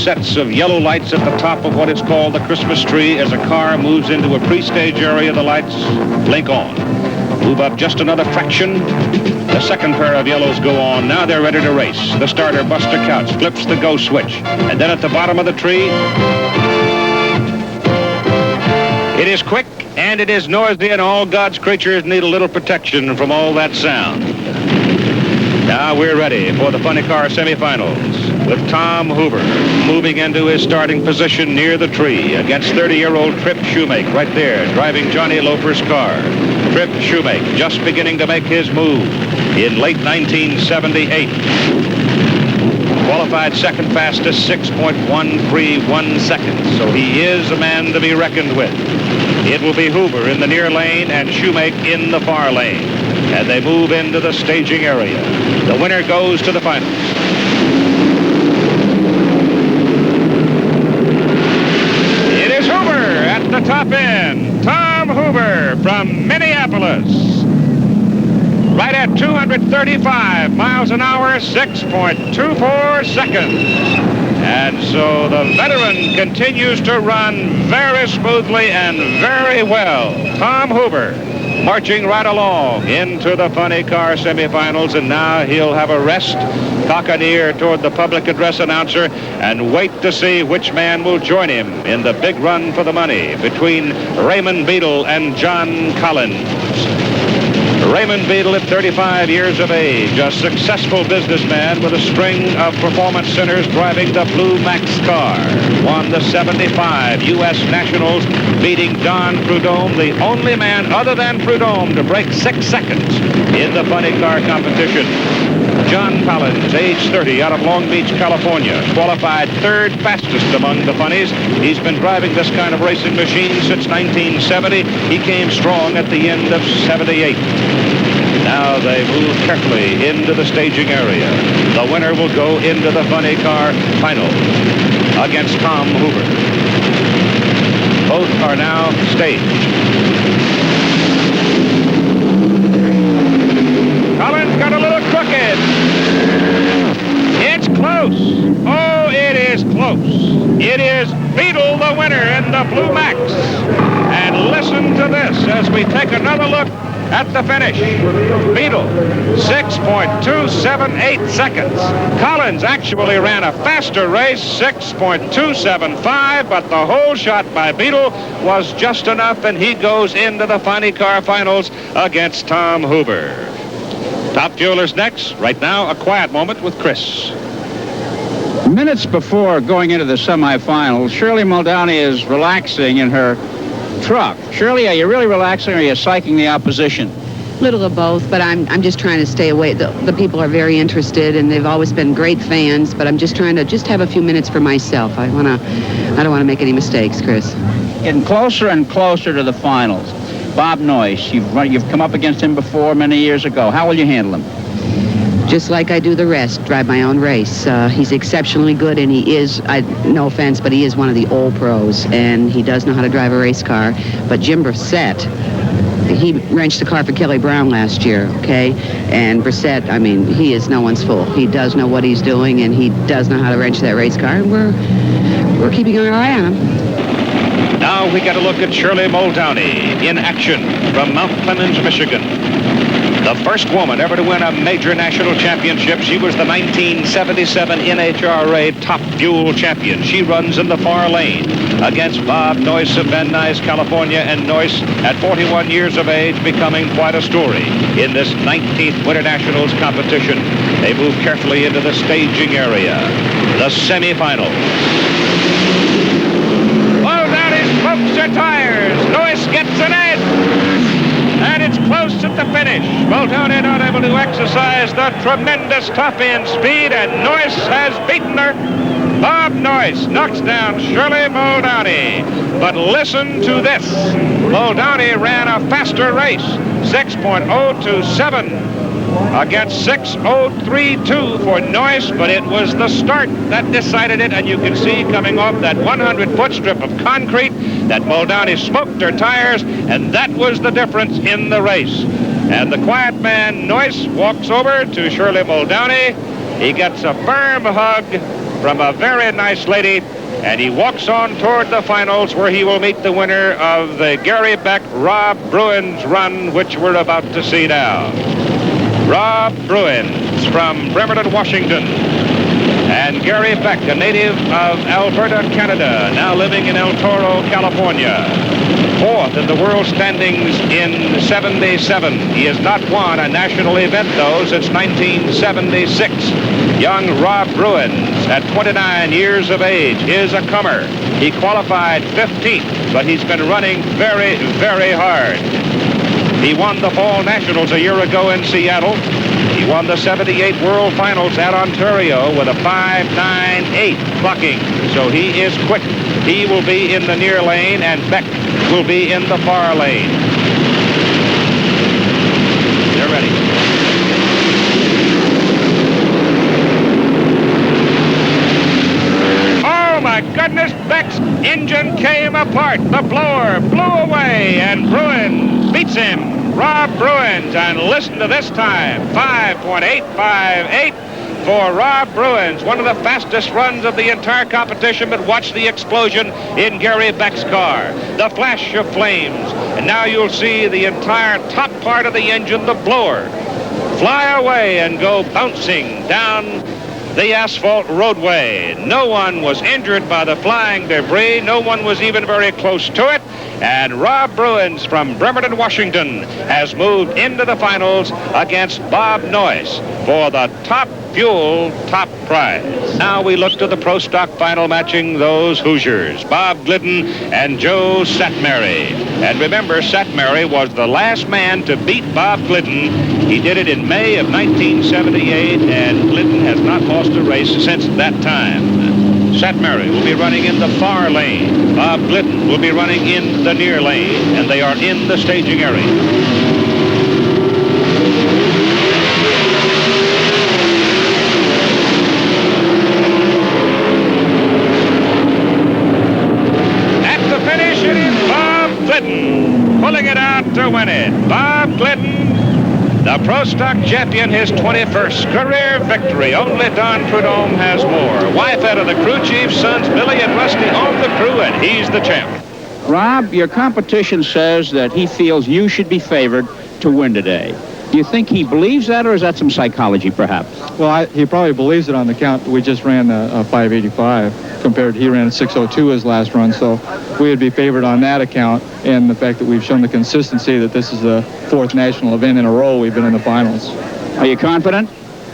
sets of yellow lights at the top of what is called the Christmas tree. As a car moves into a pre-stage area, the lights blink on. Move up just another fraction. The second pair of yellows go on. Now they're ready to race. The starter, Buster Couch, flips the go switch. And then at the bottom of the tree, it is quick and it is noisy, and all God's creatures need a little protection from all that sound. Now we're ready for the funny car semifinals with Tom Hoover moving into his starting position near the tree against 30-year-old Trip Shoemake right there driving Johnny Loper's car. Trip Shoemake just beginning to make his move in late 1978. Qualified second fastest, 6.131 seconds. So he is a man to be reckoned with. It will be Hoover in the near lane and Shoemake in the far lane. And they move into the staging area. The winner goes to the finals. It is Hoover at the top end. Tom Hoover from Minneapolis. Right at 235 miles an hour, 6.24 seconds. And so the veteran continues to run very smoothly and very well. Tom Hoover marching right along into the funny car semifinals, and now he'll have a rest, cock an ear toward the public address announcer, and wait to see which man will join him in the big run for the money between Raymond Beadle and John Collins. Raymond Beadle, at 35 years of age, a successful businessman with a string of performance centers driving the Blue Max car, won the 75 U.S. Nationals, beating Don Prudhomme, the only man other than Prudhomme to break 6 seconds in the funny car competition. John Collins, age 30, out of Long Beach, California, qualified third fastest among the funnies. He's been driving this kind of racing machine since 1970. He came strong at the end of 78. Now they move carefully into the staging area. The winner will go into the funny car final against Tom Hoover. Both are now staged. Collins got a little crooked. It's close. Oh, it is close. It is Beadle, the winner in the Blue Max. And listen to this as we take another look at the finish. Beadle, 6.278 seconds. Collins actually ran a faster race, 6.275, but the whole shot by Beadle was just enough, and he goes into the funny car finals against Tom Hoover. Top Jewelers next. Right now, a quiet moment with Chris. Minutes before going into the semifinals, Shirley Muldowney is relaxing in her truck. Shirley, are you really relaxing, or are you psyching the opposition? Little of both, but I'm just trying to stay away. The people are very interested, and they've always been great fans, but I'm just trying to have a few minutes for myself. I don't want to make any mistakes, Chris. Getting closer and closer to the finals. Bob Noyce, you've come up against him before many years ago. How will you handle him? Just like I do the rest, drive my own race. He's exceptionally good, and he is, no offense, but he is one of the old pros, and he does know how to drive a race car. But Jim Brissett, he wrenched the car for Kelly Brown last year, okay? And Brissett, I mean, he is no one's fool. He does know what he's doing, and he does know how to wrench that race car, and we're keeping our eye on him. Now we get a look at Shirley Muldowney in action from Mount Clemens, Michigan. The first woman ever to win a major national championship. She was the 1977 NHRA Top Fuel champion. She runs in the far lane against Bob Noyce of Van Nuys, California, and Noyce, at 41 years of age, becoming quite a story in this 19th Winternationals competition. They move carefully into the staging area, the semifinals. Smokes her tires. Noyce gets an edge. And it's close at the finish. Muldowney not able to exercise the tremendous top-end speed, and Noyce has beaten her. Bob Noyce knocks down Shirley Muldowney. But listen to this. Muldowney ran a faster race, 6.027. Against 6.032 for Noyce, but it was the start that decided it, and you can see coming off that 100-foot strip of concrete that Muldowney smoked her tires, and that was the difference in the race. And the quiet man, Noyce, walks over to Shirley Muldowney. He gets a firm hug, from a very nice lady, and he walks on toward the finals where he will meet the winner of the Gary Beck-Rob Bruins run, which we're about to see now. Rob Bruins from Bremerton, Washington. And Gary Beck, a native of Alberta, Canada, now living in El Toro, California. Fourth in the world standings in 77. He has not won a national event, though, since 1976. Young Rob Bruins, at 29 years of age, is a comer. He qualified 15th, but he's been running very, very hard. He won the Fall Nationals a year ago in Seattle. He won the 78 World Finals at Ontario with a 5.98 clocking. So he is quick. He will be in the near lane, and Beck will be in the far lane. They're ready. Oh, my goodness, Beck's engine came apart. The blower blew away, and Bruins beats him. Rob Bruins, and listen to this time, 5.858 for Rob Bruins, one of the fastest runs of the entire competition, but watch the explosion in Gary Beck's car. The flash of flames, and now you'll see the entire top part of the engine, the blower, fly away and go bouncing down the asphalt roadway. No one was injured by the flying debris. No one was even very close to it. And Rob Bruins from Bremerton, Washington, has moved into the finals against Bob Noyce for the top fuel top prize. Now we look to the Pro Stock final matching those Hoosiers, Bob Glidden and Joe Satmary. And remember, Satmary was the last man to beat Bob Glidden. He did it in May of 1978, and Glidden has not lost a race since that time. Satmary will be running in the far lane. Bob Glidden will be running in the near lane, and they are in the staging area. At the finish, it is Bob Glidden pulling it out to win it. Bob Glidden, the Pro Stock champion, his 21st career victory. Only Don Prudhomme has more. Wife out of the crew chief, sons Billy and Rusty on the crew, and he's the champ. Rob, your competition says that he feels you should be favored to win today. Do you think he believes that, or is that some psychology, perhaps? Well, he probably believes it on the count. We just ran a 585 compared to he ran a 602 his last run, so we would be favored on that account, and the fact that we've shown the consistency that this is the fourth national event in a row we've been in the finals. Are you confident?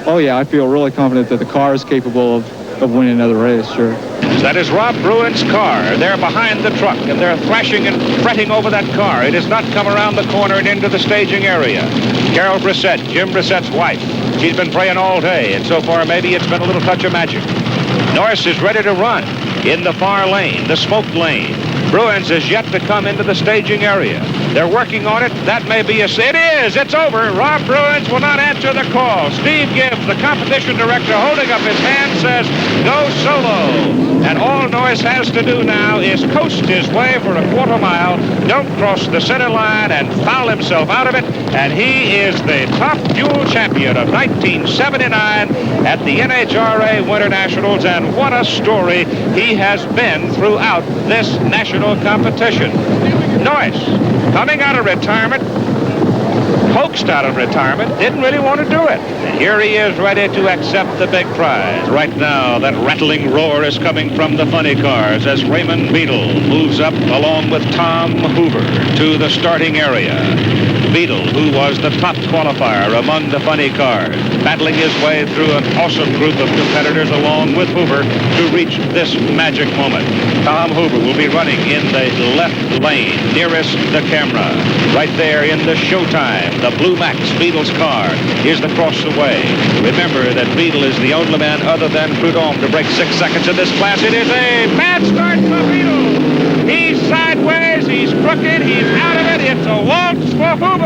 Oh, yeah, I feel really confident that the car is capable of winning another race, sure. That is Rob Bruins' car. They're behind the truck, and they're thrashing and fretting over that car. It has not come around the corner and into the staging area. Carol Brissett, Jim Brissett's wife. She's been praying all day, and so far maybe it's been a little touch of magic. Norris is ready to run in the far lane, the smoke lane. Bruins is yet to come into the staging area. They're working on it. That may be it is. It's over. Rob Bruins will not answer the call. Steve Gibbs, the competition director, holding up his hand, says, go solo. And all Noyce has to do now is coast his way for a quarter mile, don't cross the center line, and foul himself out of it. And he is the top fuel champion of 1979 at the NHRA Winternationals. And what a story he has been throughout this national competition. Noyce, coming out of retirement, coaxed out of retirement, didn't really want to do it. And here he is ready to accept the big prize. Right now, that rattling roar is coming from the funny cars as Raymond Beadle moves up along with Tom Hoover to the starting area. Beadle, who was the top qualifier among the funny cars, battling his way through an awesome group of competitors along with Hoover to reach this magic moment. Tom Hoover will be running in the left lane, nearest the camera. Right there in the showtime, the Blue Max, Beadle's car, is across the way. Remember that Beadle is the only man other than Prudhomme to break 6 seconds in this class. It is a bad start for Beadle. He's sideways, he's crooked, he's out of it. It's a waltz for Hoover.